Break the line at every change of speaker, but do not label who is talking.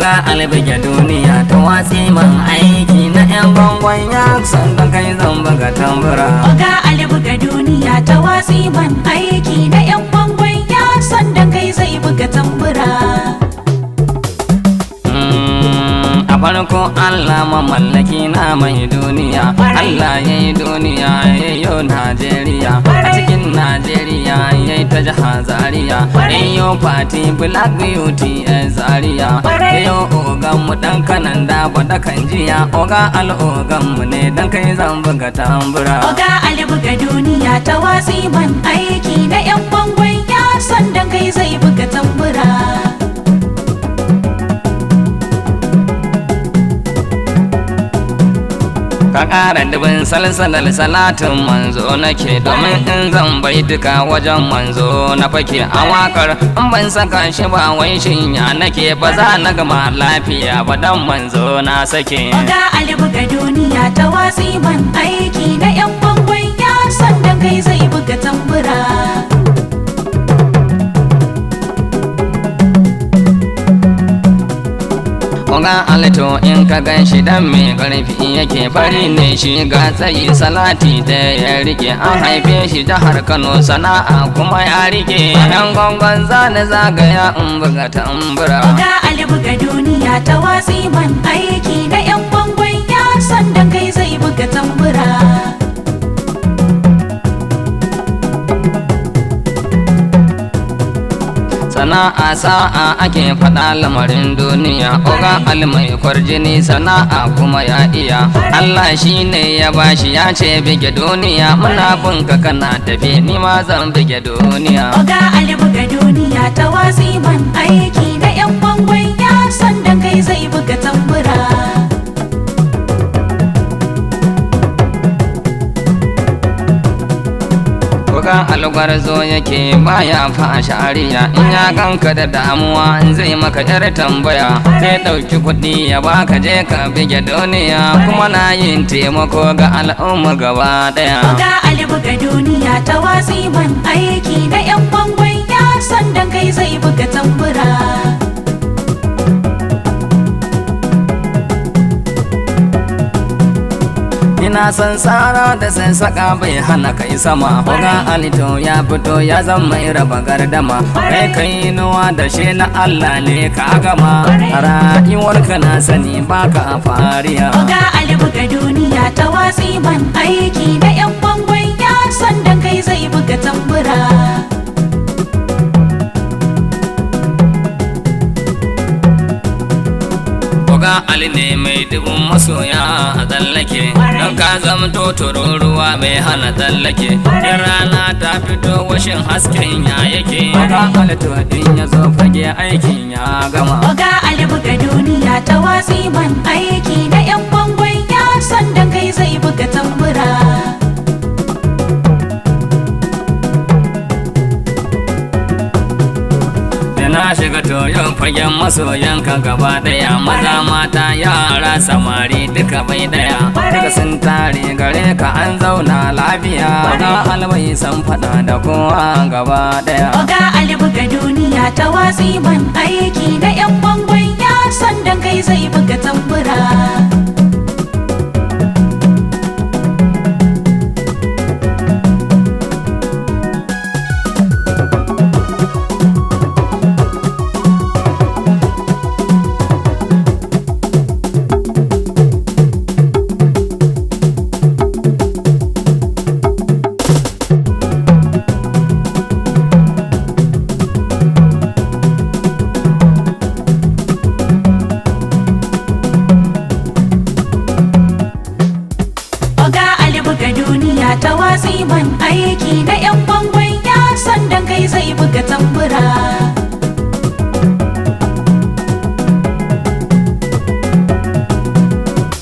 Oga albige duniya ta watsi man aiki na 'yan bangon ya sandan kai zan buga tambura.
Oga albuga duniya ta watsi man aiki na 'yan bangon ya sandan kai zai buga tambura.
A farko Allah mamallaki na mai duniya, Allah ya yi duniya ya yi Najeriya, a cikin Najeriya ya yi ta jiha Zaria, ya yi Fati Black Beauty a Zaria, ya yi oganmu dan kanan da da kan jiya, oga al'oganmu ne dan kai zan buga tambura.
Oga albuga duniya ta watsi man aiki na 'yan bangon ya sandan kai zai buga tambura.
Ka ƙara dubin salsalar salatin manzo nake, domin in zan bai duka wajen manzo na fake a wakar in ban saka shi ba wai shinya nake, ba za na gama lafiya ba dan manzo na sake.
Oga albuga duniya ta watsi man aiki na 'yan bangon ya sandan kai zai buga tambura.
Oga alito in ka gan shi dan mai karfi yake, fari ne shi ga tsayi salati da ya rike, an haife shi jihar Kano sana'a kuma ya rike, yan gongon zane zagaya in buga tambura.
Oga albuga duniya ta watsi man aiki na 'yan bangon ya sandan kai zai buga tambura.
Sana'a sa'a ake faɗa lamarin duniya, oga almai kwarjini sana'a kuma ya iya, Allah shi ne ya bashi ya ce bige duniya, muna bunka kana tafi ni ma zan bige duniya.
Oga albuga duniya ta watsi man aiki na 'yan bangon ya sandan kai zai buga tambura.
Oga algwarzo yake baya fa shariya, in ya ganka da damuwa in zai maka yar tambaya, zai ɗauki kuɗi ya baka je ka bige duniya, kuma na yin taimako ga al'umma gaba ɗaya.
Oga albuga duniya ta watsi man aiki na 'yan bangon ya sandan kai zai buga tambura.
Ina san tsara da saka bai hana kai sama, oga alito ya fito ya zama mai raba gardama, kai kai nuwa da shi na Allah ne ka gama, rayuwarka na sani baka fariya.
Oga albuga duniya ta watsi man aiki na 'yan bangon ya sandan kai zai buga tambura.
Oga Ali ne mai dubun masoya a tsallake, don ka zamto tururuwa mai hana tsallake, in rana ta fito washin hasken ya yake, oga Ali to in ya zo fage aikin ya gama.
Oga albuga duniya ta watsi man aiki na 'yan bangon ya sandan kai zai buga tambura.
Na shiga toyon fagen masoyanka gaba daya, maza mata yara samari duka bai daya, duka sun tare gare ka an zauna lafiya, ga albai san fada da kowa gaba daya.
Oga albuga duniya ta watsi man aiki na 'yan bangon ya sandan kai zai buga tambura. Ta watsi man aiki na 'yan bangon ya sandan kai zai buga tambura.